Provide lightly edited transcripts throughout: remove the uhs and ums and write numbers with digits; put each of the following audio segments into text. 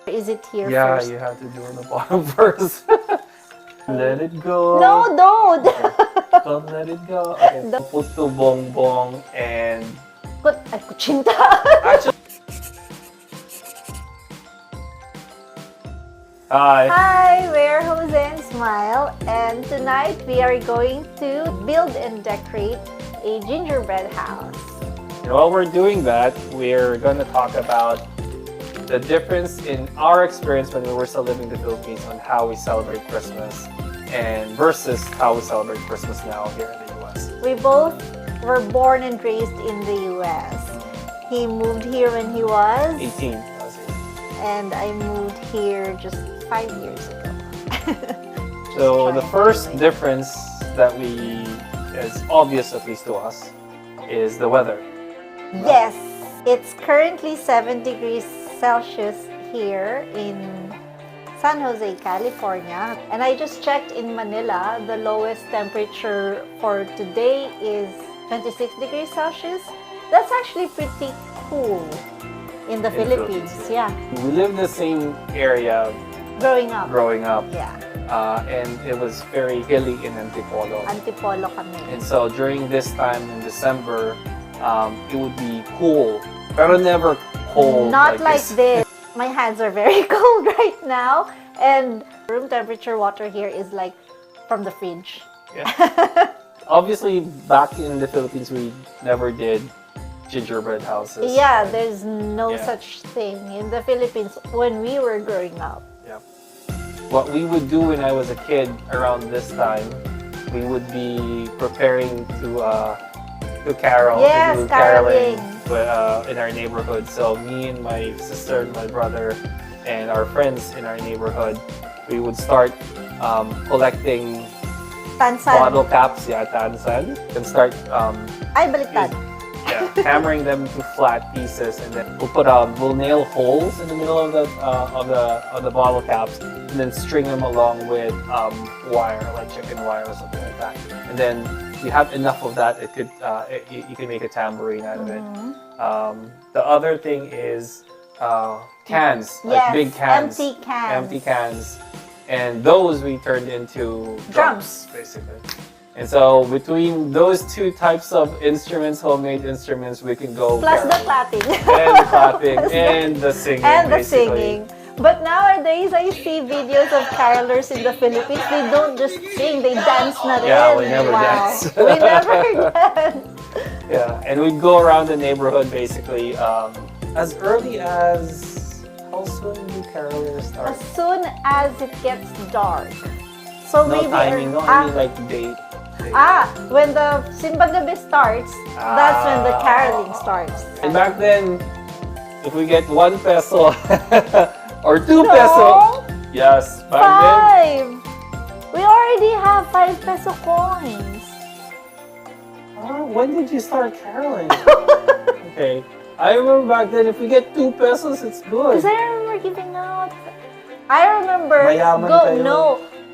Is it here Yeah, first? you have to do the bottom first. Let it go. No, don't! Okay. Don't let it go. Okay. Put the bongbong and... Kutsinta! Actually... Hi! Hi, we're Jose and Smile, and tonight we are going to build and decorate a gingerbread house. And while we're doing that, we're going to talk about the difference in our experience when we were still living in the Philippines on how we celebrate Christmas and versus how we celebrate Christmas now here in the US. We both were born and raised in the US. He moved here when he was 18. I was 18. And I moved here just 5 years ago. So the first difference that is obvious, at least to us, is the weather. Yes, it's currently 7 degrees Celsius here in San Jose, California. And I just checked in Manila, the lowest temperature for today is 26 degrees Celsius. That's actually pretty cool in the Philippines. Yeah. We live in the same area Growing up. Yeah. And it was very hilly in Antipolo. Antipolo kami. And so during this time in December, it would be cool, but never cold. Not like this. My hands are very cold right now, and room temperature water here is like from the fridge. Yeah. Obviously, back in the Philippines, we never did gingerbread houses. Yeah, there's no such thing in the Philippines when we were growing up. Yeah. What we would do when I was a kid around this time, we would be preparing to carol, yes, to do caroling in our neighborhood. So me and my sister and my brother and our friends in our neighborhood, we would start collecting bottle caps, tansan, and start baliktad. hammering them to flat pieces, and then we'll nail holes in the middle of the bottle caps, and then string them along with wire, like chicken wire or something like that. And then you have enough of that, you can make a tambourine out of it. The other thing is cans, like big cans, empty cans, and those we turned into drums, basically. And so between those two types of instruments, homemade instruments, we can go plus the clapping, and the clapping, and the singing, and the singing. But nowadays, I see videos of carolers in the Philippines. They don't just sing; they dance na rin. Yeah, we never dance. We never dance. Yeah, and we'd go around the neighborhood basically as early as, how soon do carolers start? As soon as it gets dark. So no maybe timing, I mean like date. When the Simbang Gabi starts, that's when the caroling starts. And back then, if we get 1 peso or 2 peso, yes, back then. We already have 5 peso coins. Oh, when did you start caroling? Okay, I remember back then, if we get 2 pesos, it's good. Because I remember giving out. I remember.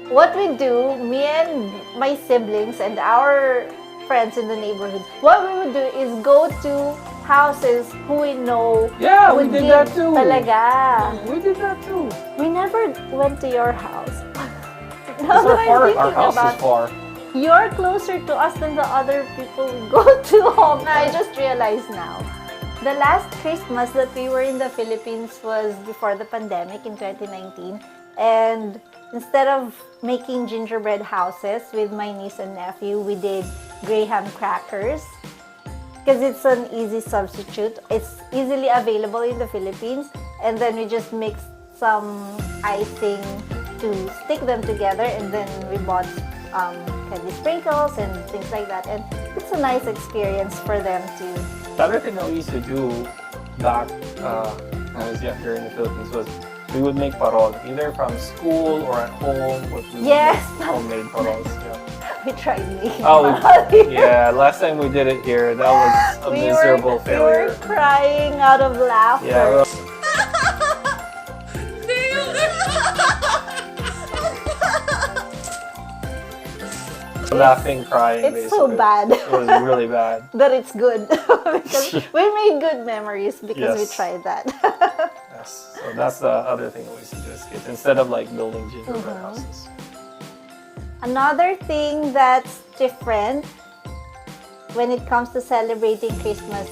What we do, me and my siblings and our friends in the neighborhood, what we would do is go to houses who we know. Yeah, we did that too. Talaga. We did that too. We never went to your house. Our house is far. You're closer to us than the other people we go to home. I just realized now. The last Christmas that we were in the Philippines was before the pandemic in 2019. And instead of making gingerbread houses with my niece and nephew, we did graham crackers because it's an easy substitute. It's easily available in the Philippines, and then we just mix some icing to stick them together, and then we bought candy sprinkles and things like that, and it's a nice experience for them to. The other thing that we used to do back when I was younger in the Philippines was we would make parol, either from school or at home. Homemade parols. Yeah. We tried making last time we did it here, that was a miserable failure. We were crying out of laughter. Yeah. Laughing, crying, it's basically. So bad. It was really bad. But it's good because we made good memories because we tried that. Yes. So that's the other thing we suggest kids instead of like building gingerbread houses. Another thing that's different when it comes to celebrating Christmas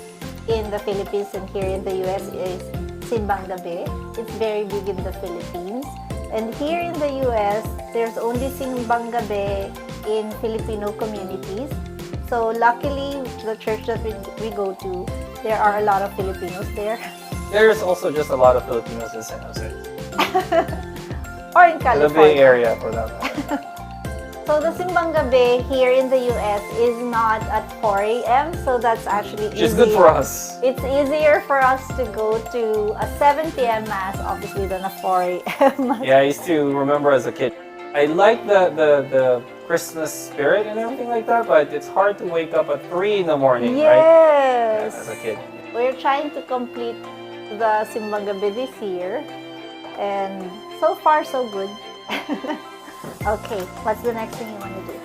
in the Philippines and here in the US is Simbang Gabi. It's very big in the Philippines. And here in the US, there's only Simbang Gabi in Filipino communities. So luckily, the church that we go to, there are a lot of Filipinos there. There's also just a lot of Filipinos in San Jose. Or in California. The Bay Area for that matter. So the Simbang Gabi here in the US is not at 4 a.m. So that's actually Which is good for us. It's easier for us to go to a 7 p.m. Mass, obviously, than a 4 a.m. Mass. Yeah, I used to remember as a kid. I like the Christmas spirit and everything like that, but it's hard to wake up at 3 in the morning, right? Yes. Yeah, as a kid. We're trying to complete the Simbang Gabi this year. And so far, so good. Okay, what's the next thing you want to do?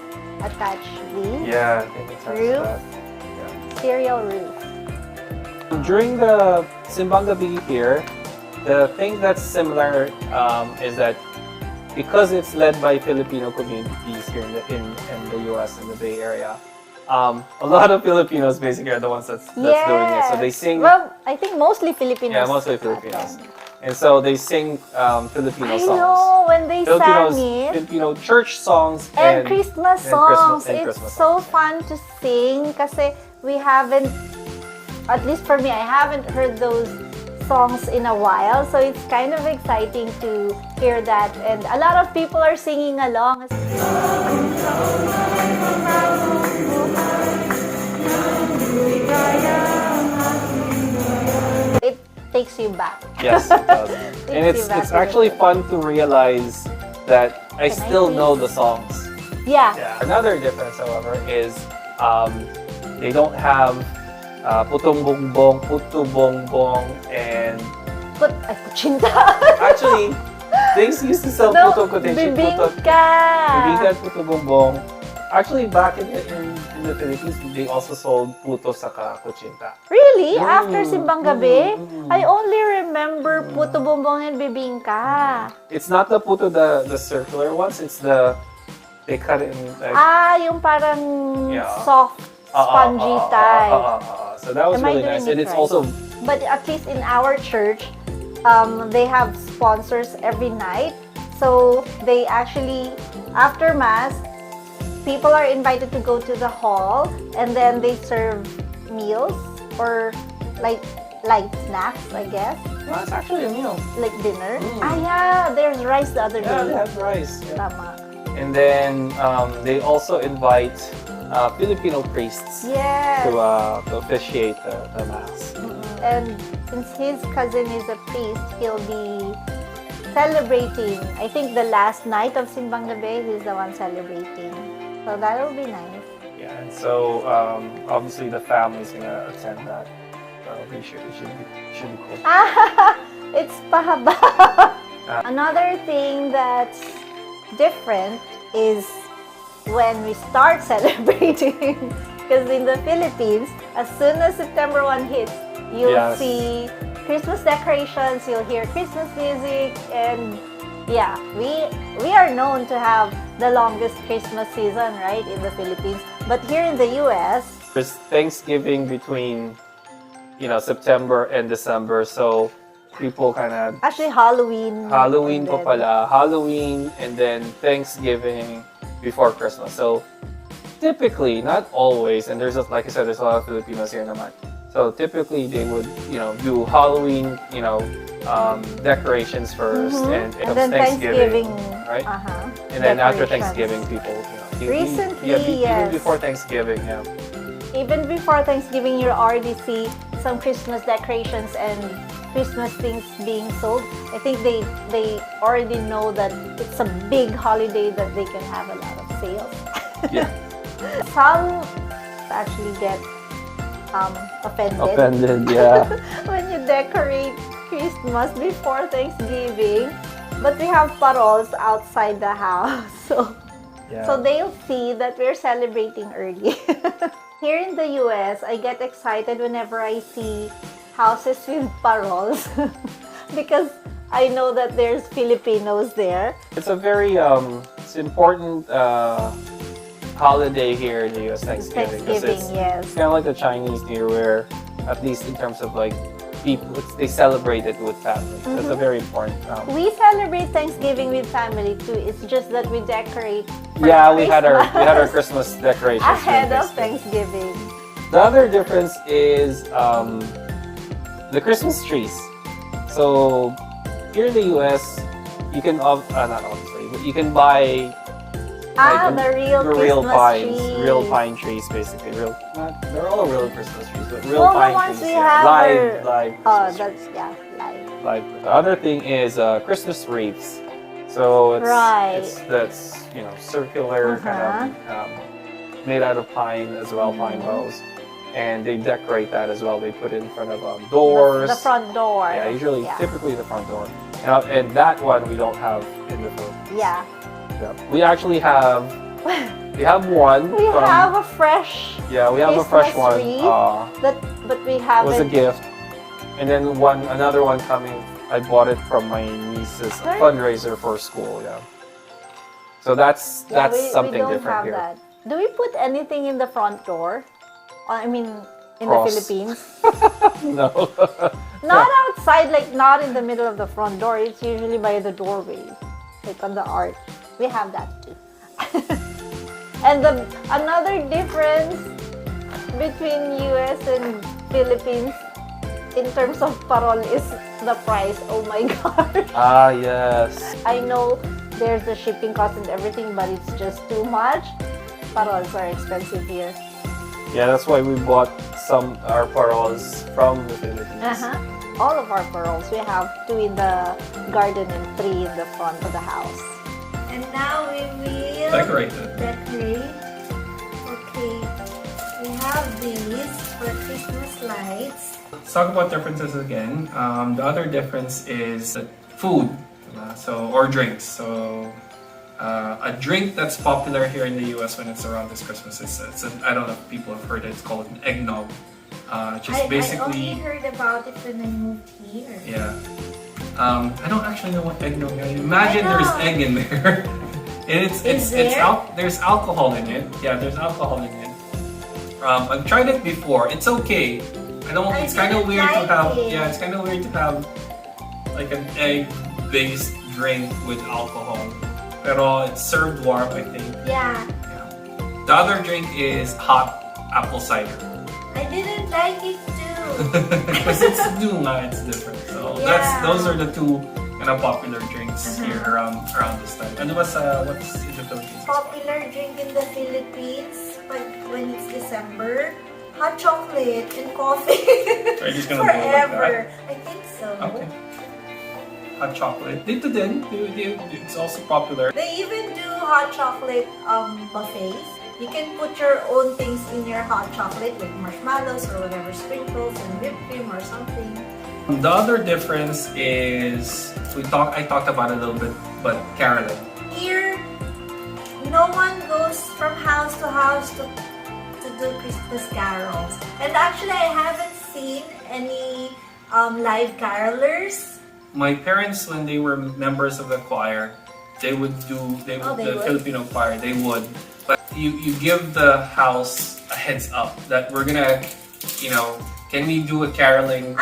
Attach the Yeah, I think it's roof, that. cereal roof. During the Simbang Gabi here, the thing that's similar is that because it's led by Filipino communities here in the US, in the Bay Area, a lot of Filipinos basically are the ones that's doing it. So they sing. Well, I think mostly Filipinos. Yeah, mostly Filipinos. And so they sing Filipino songs. I know, when they sang it. Filipino church songs And Christmas songs. It's Christmas so songs. fun to sing kasi we haven't, at least for me, I haven't heard those songs in a while. So it's kind of exciting to hear that. And a lot of people are singing along. It takes you back. Yes, it does. And Takes you it's back it's a actually little. fun to realize that I Can I still know please? the songs. Yeah. Yeah. Another difference, however, is they don't have putong bongbong, putu bongbong, and Kuchinta. actually, they used to sell No, puto kutinchi, puto bibingka. bibingka, puto bongbong. Actually, back in the Philippines, they also sold puto saka kuchinta. Really? After Simbang Gabi? mm. I only remember puto bongbong and bibingka. It's not the puto, the circular ones. It's they cut it in like Yung parang Yeah. soft, spongy type. So that was Am I really doing nice, it and it's right? also But at least in our church, they have sponsors every night. So they actually, after Mass, people are invited to go to the hall and then they serve meals or like light snacks, I guess. well, it's actually a meal. Like dinner. Yeah, there's rice the other Yeah, day. they have rice. Yeah. Tama. And then they also invite Filipino priests Yes. to officiate the mass. And since his cousin is a priest, he'll be celebrating. I think the last night of Simbang Gabi, he's the one celebrating. So that'll be nice. Yeah, and so obviously the family's gonna attend that. So it should be cool. It's pahaba. Another thing that's different is when we start celebrating. Because in the Philippines, as soon as September 1 hits, you'll Yes. see Christmas decorations, you'll hear Christmas music, and yeah, we are known to have the longest Christmas season, right, in the Philippines. But here in the US, There's Thanksgiving between September and December, so people kind of actually Halloween. Halloween and pa then- pala. Halloween and then Thanksgiving before Christmas. So typically, not always, and like I said, there's a lot of Filipinos here naman. So typically they would, do Halloween, decorations first, and then Thanksgiving, right? And then after decorations. Thanksgiving, people, Recently, even yes. before Thanksgiving, yeah. Even before Thanksgiving, you already see some Christmas decorations and Christmas things being sold. I think they already know that it's a big holiday that they can have a lot of sales. Yeah. Some actually get offended Offended, yeah. when you decorate Christmas before Thanksgiving. But we have paroles outside the house, so Yeah. so they'll see that we're celebrating early. Here in the US, I get excited whenever I see houses with paroles. because I know that there's Filipinos there. It's a very it's important holiday here in the US, Thanksgiving. 'Cause Yes. it's kind of like the Chinese New Year, where at least in terms of like people, they celebrate it with family. That's a very important. We celebrate Thanksgiving with family too. It's just that we decorate. For Yeah, we had our Christmas Christmas decorations ahead during of Thanksgiving. The other difference is the Christmas trees. So here in the US, you can not obviously, but you can buy The real Christmas trees. real pine trees, basically. They're all real Christmas trees, but real Well, pine the ones trees. we Yeah. have Live Oh, Christmas that's trees. live. The other thing is Christmas wreaths. So that's circular, kind of made out of pine as well, pine boughs, and they decorate that as well. They put it in front of doors. The front door. Yeah, typically the front door. And that one we don't have in the Philippines. Yeah. Yeah. We actually have. We have one. We have a fresh. Yeah, we have a fresh one. But we It haven't. was a gift, and then another one coming. I bought it from my niece's fundraiser for school. Yeah. So that's something we don't different have here. That. Do we put anything in the front door? I mean, in Cross. the Philippines? No. Not outside, like not in the middle of the front door. It's usually by the doorway, like on the arch. We have that too. And another difference between US and Philippines in terms of parol is the price. Oh my God. Ah, yes. I know there's the shipping cost and everything, but it's just too much. Parols are expensive here. Yeah, that's why we bought our parols from the Philippines. All of our parols. We have 2 in the garden and 3 in the front of the house. And now we will Decorate. Okay. We have these for Christmas lights. Let's talk about differences again. The other difference is food, or drinks. So a drink that's popular here in the US when it's around this Christmas is I don't know if people have heard it. It's called an eggnog. Just basically. I only heard about it when I moved here. Yeah. I don't actually know what eggnog is. Imagine there's egg in there. And there's alcohol in it. Yeah, there's alcohol in it. I've tried it before. It's okay. It's kind of weird to have. Yeah, it's kind of weird to have like an egg-based drink with alcohol. Pero it's served warm, I think. Yeah. The other drink is hot apple cider. I didn't like it too. Because it's different. So those are the two kind of popular drinks here around this time. And what's in the Philippines? Popular drink in the Philippines, but when it's December, hot chocolate and coffee. Are you just gonna do it like forever? I think so. Okay. Hot chocolate. Dito din, it's also popular. They even do hot chocolate buffets. You can put your own things in your hot chocolate, like marshmallows or whatever, sprinkles and whipped cream or something. The other difference is I talked about it a little bit, but caroling. Here, no one goes from house to house to do Christmas carols. And actually, I haven't seen any live carolers. My parents, when they were members of the choir, the Filipino choir, they would. But you give the house a heads up that we're gonna, can we do a caroling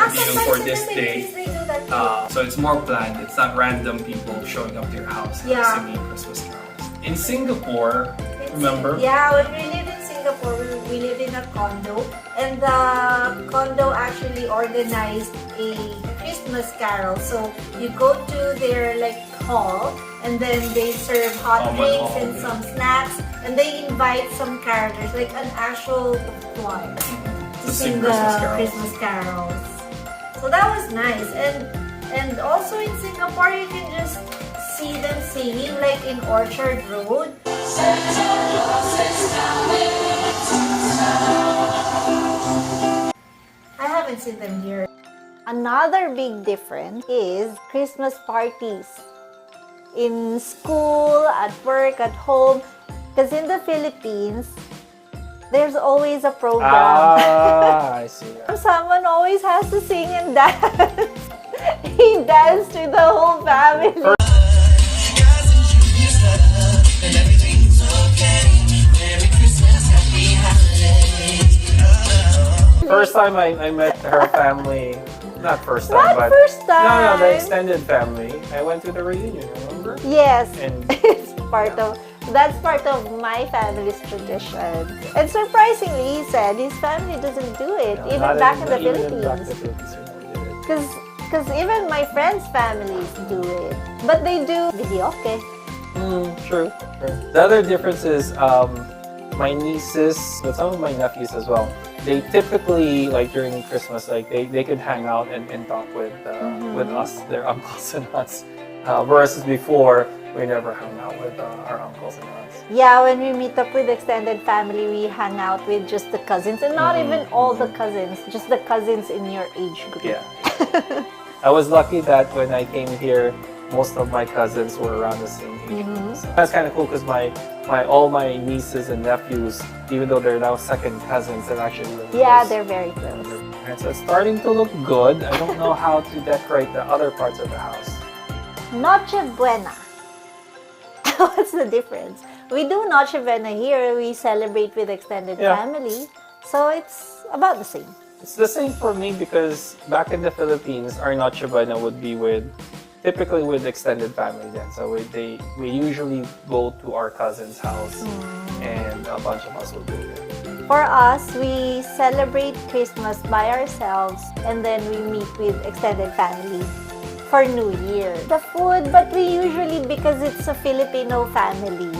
for this day? They do that too. So it's more planned. It's not random people showing up to your house and singing Christmas carols. In Singapore, remember? Yeah, when we lived in Singapore, we lived in a condo, and the condo actually organized a Christmas carol. So you go to their hall, and then they serve hot drinks and some snacks, and they invite some characters, like an actual choir, to sing the Christmas carols. So that was nice, and also in Singapore you can just see them singing, like in Orchard Road. I haven't seen them here. Another big difference is Christmas parties. In school, at work, at home. Because in the Philippines, there's always a program. Ah, I see. Someone always has to sing and dance. he danced with the whole family. First time I met her family, not first time, Not but first time. No, the extended family. I went to the reunion, remember? Yes, And that's part of my family's tradition. And surprisingly, he said his family doesn't do it, even not back in the even back in the Philippines. Philippines, we never did it. Because even my friends' families do it. But they do videoke. True. The other difference is my nieces, but some of my nephews as well, they typically, like during Christmas, like they could hang out and talk with us, their uncles and aunts. Whereas before, we never hung out with our uncles and aunts. Yeah, when we meet up with extended family, we hang out with just the cousins. And not even all the cousins, just the cousins in your age group. Yeah. I was lucky that when I came here, most of my cousins were around the same age. So that's kind of cool because all my nieces and nephews, even though they're now second cousins, they're actually really Yeah, close. they're very close. And so it's starting to look good. I don't know how to decorate the other parts of the house. Noche Buena. What's the difference? We do Noche Buena here. We celebrate with extended Yeah. family. So it's about the same. It's the same for me because back in the Philippines, our Noche Buena would be typically with extended family then. So we usually go to our cousin's house and a bunch of us will go there. For us, we celebrate Christmas by ourselves and then we meet with extended family for New Year. The food, but we usually, because it's a Filipino family,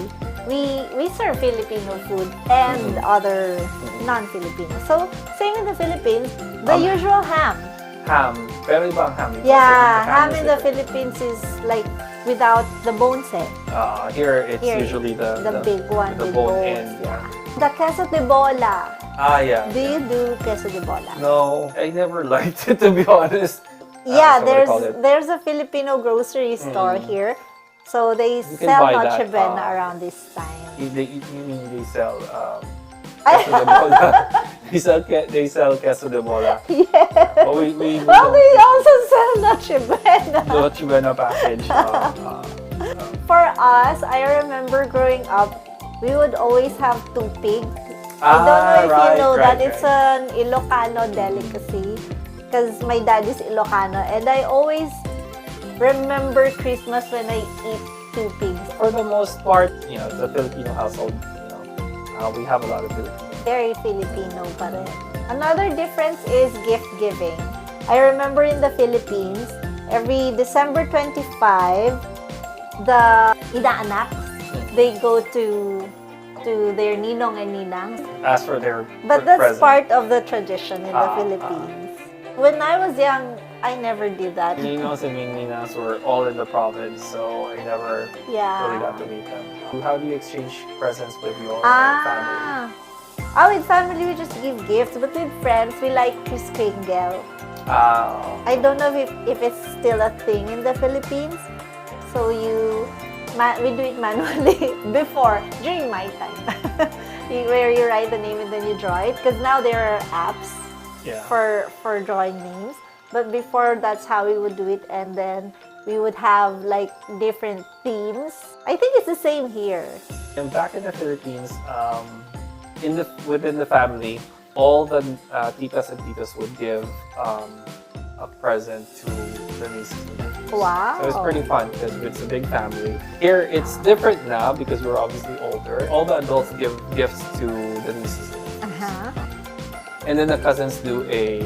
we serve Filipino food and other non-Filipino. So, same in the Philippines, the usual ham. Ham. Pero ibang ham. Yeah, ham is in the different. Philippines is like without the bones eh. Here, it's Here, usually the big one the with bone bones. in. Yeah. The queso de bola. Yeah. Do you do queso de bola? No, I never liked it to be honest. Yeah, so what do you call it? there's a Filipino grocery store here. So they can sell buy Noche that, Buena around this time. You mean they sell queso de bola? they sell queso de bola. Yeah. But we Well, don't they also sell Noche Buena. Noche Buena package. For us, I remember growing up, we would always have tupig. I don't know if you know that it's an Ilocano delicacy because my dad is Ilocano and I always remember Christmas when I eat tupigs. For the most part, it's a Filipino household. We have a lot of Filipino. Very Filipino pa rin. Another difference is gift giving. I remember in the Philippines, every December 25, the inaanak, they go to their ninong and ninangs. Ask for their But that's present. part of the tradition in the Philippines. When I was young, I never did that. Ninos and Ninas were all in the province, so I never really got Yeah. to meet them. How do you exchange presents with your family? With family, we just give gifts. But with friends, we like to kringle. I don't know if it's still a thing in the Philippines. So we do it manually before, during my time. Where you write the name and then you draw it. Because now there are apps for drawing names. But before, that's how we would do it. And then we would have like different themes. I think it's the same here. And back in the Philippines, within the family, all the titas and titos would give a present to the nieces and nephews. Wow. So it's pretty fun because it's a big family. Here, it's different now because we're obviously older. All the adults give gifts to the nieces and nephews. And then the cousins do a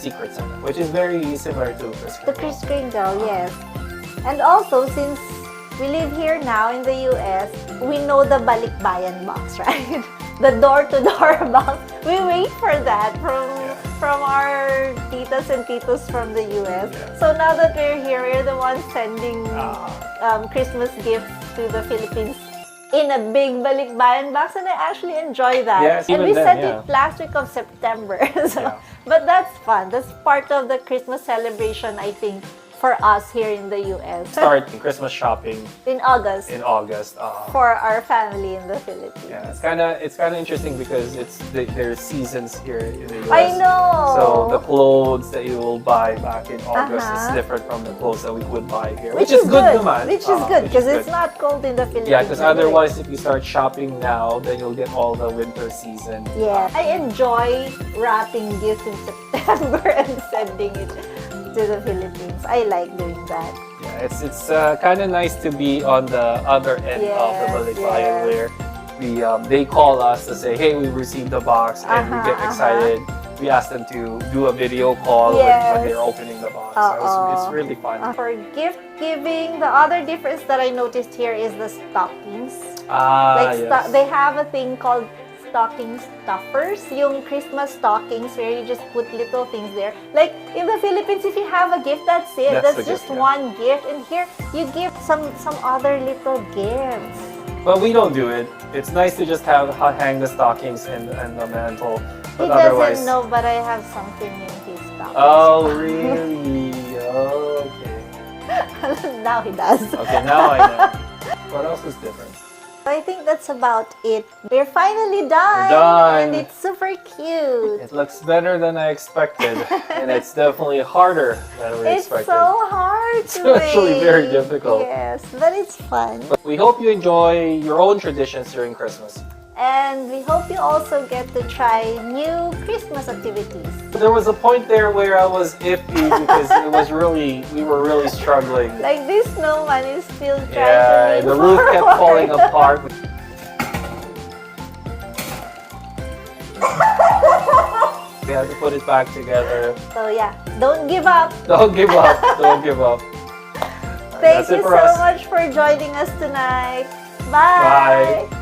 secret Santa, which is very similar to Kris The Kris Kringle, yes. And also, since we live here now in the US, we know the balikbayan box, right? The door-to-door box. We wait for that from our titas and titos from the US. So now that we're here, we're the ones sending Christmas gifts to the Philippines in a big balikbayan box, and I actually enjoy that. Yes, and even we then, sent yeah. it last week of September. But that's fun. That's part of the Christmas celebration, I think, for us here in the US. Start Christmas shopping In August. in August. For our family in the Philippines. Yeah, it's kind of interesting because there's seasons here in the US. I know. So the clothes that you will buy back in August is Uh-huh. different from the clothes that we would buy here, Which is good. naman. Which is good Which because is it's good. not cold in the Philippines. Yeah, because anyway. otherwise, if you start shopping now, then you'll get all the winter season. Yeah, I enjoy wrapping gifts in September and sending it to the Philippines. I like doing that. Yeah, it's kind of nice to be on the other end of the Yes, Maligayang yes. where they call us to say, hey, we received the box, and we get excited. We ask them to do a video call when Yes. they're opening the box. So it's really fun. For gift giving, the other difference that I noticed here is the stockings. Yes. They have a thing called stocking stuffers, yung Christmas stockings where you just put little things there. Like in the Philippines, if you have a gift, that's it. That's That's the just gift, yeah. one gift. And here, you give some other little gifts. But we don't do it. It's nice to just hang the stockings in the mantle. He But otherwise, doesn't know, but I have something in his stockings. Oh, really? Okay. Now he does. Okay, now I know. What else is different? I think that's about it. We're finally done. We're done. And it's super cute. It looks better than I expected, and it's definitely harder than we It's expected. so hard It's to actually make. very difficult. Yes, but it's fun. But we hope you enjoy your own traditions during Christmas. And we hope you also get to try new Christmas activities. There was a point there where I was iffy because we were really struggling. Like this snowman is still trying Yeah, to the lean roof kept forward. falling apart. We had to put it back together. So yeah, don't give up. Don't give up. Don't give up. Thank That's it you for so us. much for joining us tonight. Bye. Bye.